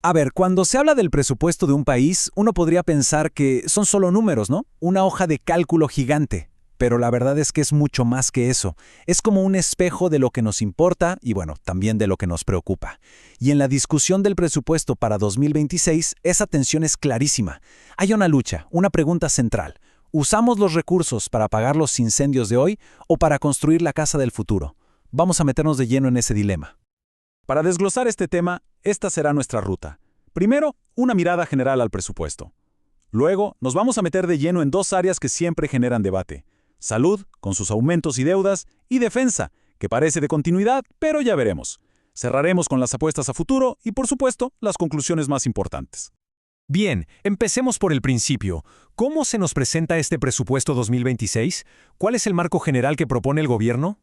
A ver, cuando se habla del presupuesto de un país, uno podría pensar que son solo números, ¿no? Una hoja de cálculo gigante. Pero la verdad es que es mucho más que eso. Es como un espejo de lo que nos importa y, bueno, también de lo que nos preocupa. Y en la discusión del presupuesto para 2026, esa tensión es clarísima. Hay una lucha, una pregunta central. ¿Usamos los recursos para apagar los incendios de hoy o para construir la casa del futuro? Vamos a meternos de lleno en ese dilema. Para desglosar este tema, esta será nuestra ruta. Primero, una mirada general al presupuesto. Luego, nos vamos a meter de lleno en dos áreas que siempre generan debate. Salud, con sus aumentos y deudas, y defensa, que parece de continuidad, pero ya veremos. Cerraremos con las apuestas a futuro y, por supuesto, las conclusiones más importantes. Bien, empecemos por el principio. ¿Cómo se nos presenta este presupuesto 2026? ¿Cuál es el marco general que propone el gobierno?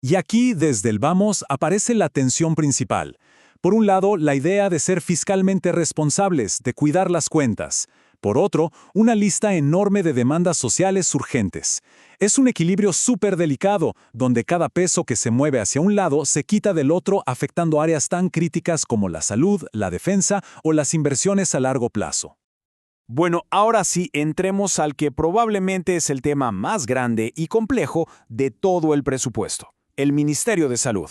Y aquí, desde el vamos, aparece la tensión principal. Por un lado, la idea de ser fiscalmente responsables, de cuidar las cuentas. Por otro, una lista enorme de demandas sociales urgentes. Es un equilibrio súper delicado, donde cada peso que se mueve hacia un lado se quita del otro, afectando áreas tan críticas como la salud, la defensa o las inversiones a largo plazo. Bueno, ahora sí, entremos al que probablemente es el tema más grande y complejo de todo el presupuesto: el Ministerio de Salud.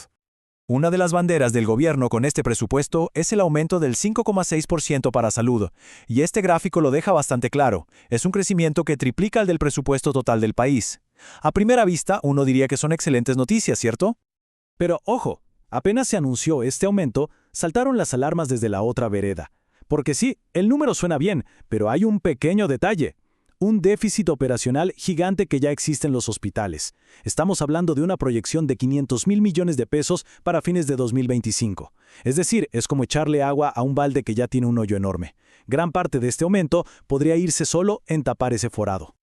Una de las banderas del gobierno con este presupuesto es el aumento del 5,6% para salud, y este gráfico lo deja bastante claro. Es un crecimiento que triplica el del presupuesto total del país. A primera vista, uno diría que son excelentes noticias, ¿cierto? Pero ojo, apenas se anunció este aumento, saltaron las alarmas desde la otra vereda. Porque sí, el número suena bien, pero hay un pequeño detalle. Un déficit operacional gigante que ya existe en los hospitales. Estamos hablando de una proyección de 500,000 millones de pesos para fines de 2025. Es decir, es como echarle agua a un balde que ya tiene un hoyo enorme. Gran parte de este aumento podría irse solo en tapar ese forado.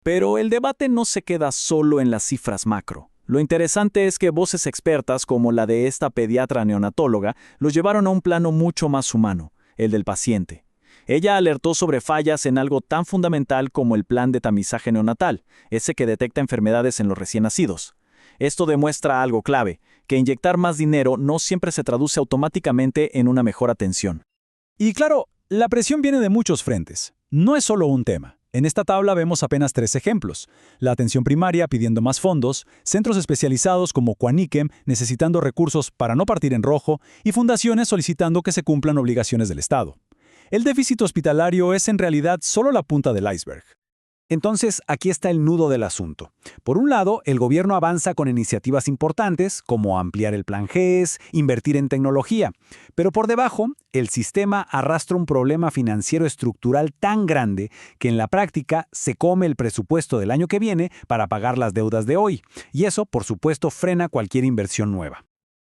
Pero el debate no se queda solo en las cifras macro. Lo interesante es que voces expertas como la de esta pediatra neonatóloga lo llevaron a un plano mucho más humano, el del paciente. Ella alertó sobre fallas en algo tan fundamental como el plan de tamizaje neonatal, ese que detecta enfermedades en los recién nacidos. Esto demuestra algo clave, que inyectar más dinero no siempre se traduce automáticamente en una mejor atención. Y claro, la presión viene de muchos frentes. No es solo un tema. En esta tabla vemos apenas 3 ejemplos. La atención primaria pidiendo más fondos, centros especializados como Quaniquem necesitando recursos para no partir en rojo y fundaciones solicitando que se cumplan obligaciones del Estado. El déficit hospitalario es en realidad solo la punta del iceberg. Entonces, aquí está el nudo del asunto. Por un lado, el gobierno avanza con iniciativas importantes, como ampliar el plan GES, invertir en tecnología. Pero por debajo, el sistema arrastra un problema financiero estructural tan grande que en la práctica se come el presupuesto del año que viene para pagar las deudas de hoy. Y eso, por supuesto, frena cualquier inversión nueva.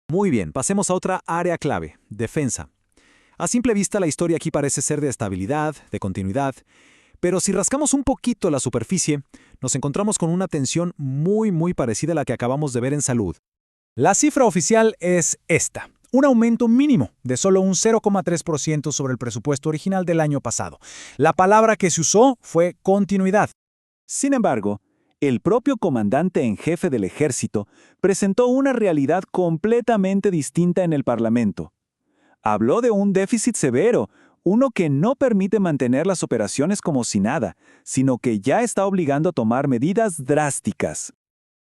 Muy bien, pasemos a otra área clave: defensa. A simple vista, la historia aquí parece ser de estabilidad, de continuidad, pero si rascamos un poquito la superficie, nos encontramos con una tensión muy parecida a la que acabamos de ver en salud. La cifra oficial es esta: un aumento mínimo de solo un 0,3% sobre el presupuesto original del año pasado. La palabra que se usó fue continuidad. Sin embargo, el propio comandante en jefe del ejército presentó una realidad completamente distinta en el Parlamento. Habló de un déficit severo, uno que no permite mantener las operaciones como si nada, sino que ya está obligando a tomar medidas drásticas.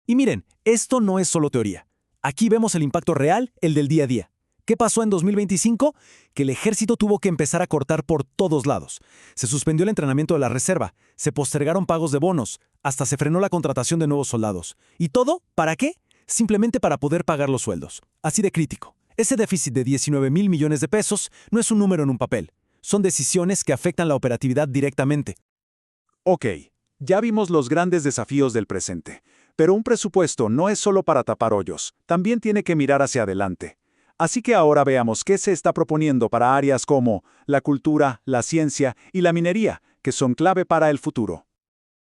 Y miren, esto no es solo teoría. Aquí vemos el impacto real, el del día a día. ¿Qué pasó en 2025? Que el ejército tuvo que empezar a cortar por todos lados. Se suspendió el entrenamiento de la reserva, se postergaron pagos de bonos, hasta se frenó la contratación de nuevos soldados. ¿Y todo? ¿Para qué? Simplemente para poder pagar los sueldos. Así de crítico. Ese déficit de 19,000 millones de pesos no es un número en un papel. Son decisiones que afectan la operatividad directamente. Ok, ya vimos los grandes desafíos del presente. Pero un presupuesto no es solo para tapar hoyos, también tiene que mirar hacia adelante. Así que ahora veamos qué se está proponiendo para áreas como la cultura, la ciencia y la minería, que son clave para el futuro.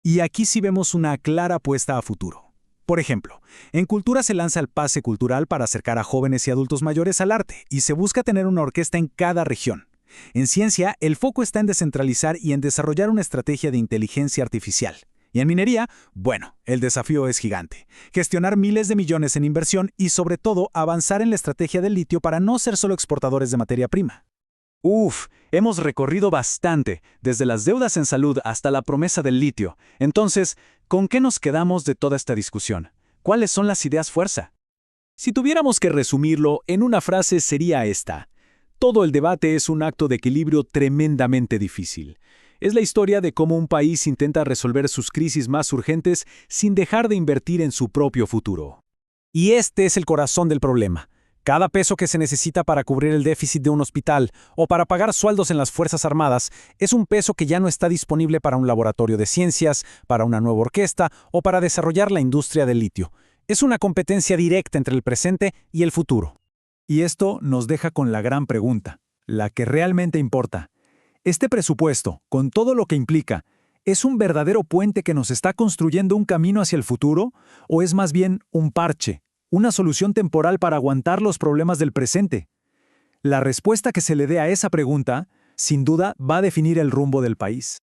Y aquí sí vemos una clara apuesta a futuro. Por ejemplo, en cultura se lanza el pase cultural para acercar a jóvenes y adultos mayores al arte, y se busca tener una orquesta en cada región. En ciencia, el foco está en descentralizar y en desarrollar una estrategia de inteligencia artificial. Y en minería, bueno, el desafío es gigante. Gestionar miles de millones en inversión y, sobre todo, avanzar en la estrategia del litio para no ser solo exportadores de materia prima. Hemos recorrido bastante, desde las deudas en salud hasta la promesa del litio. Entonces, ¿con qué nos quedamos de toda esta discusión? ¿Cuáles son las ideas fuerza? Si tuviéramos que resumirlo en una frase sería esta. Todo el debate es un acto de equilibrio tremendamente difícil. Es la historia de cómo un país intenta resolver sus crisis más urgentes sin dejar de invertir en su propio futuro. Y este es el corazón del problema. Cada peso que se necesita para cubrir el déficit de un hospital o para pagar sueldos en las Fuerzas Armadas es un peso que ya no está disponible para un laboratorio de ciencias, para una nueva orquesta o para desarrollar la industria del litio. Es una competencia directa entre el presente y el futuro. Y esto nos deja con la gran pregunta, la que realmente importa. ¿Este presupuesto, con todo lo que implica, es un verdadero puente que nos está construyendo un camino hacia el futuro o es más bien un parche, una solución temporal para aguantar los problemas del presente? La respuesta que se le dé a esa pregunta, sin duda, va a definir el rumbo del país.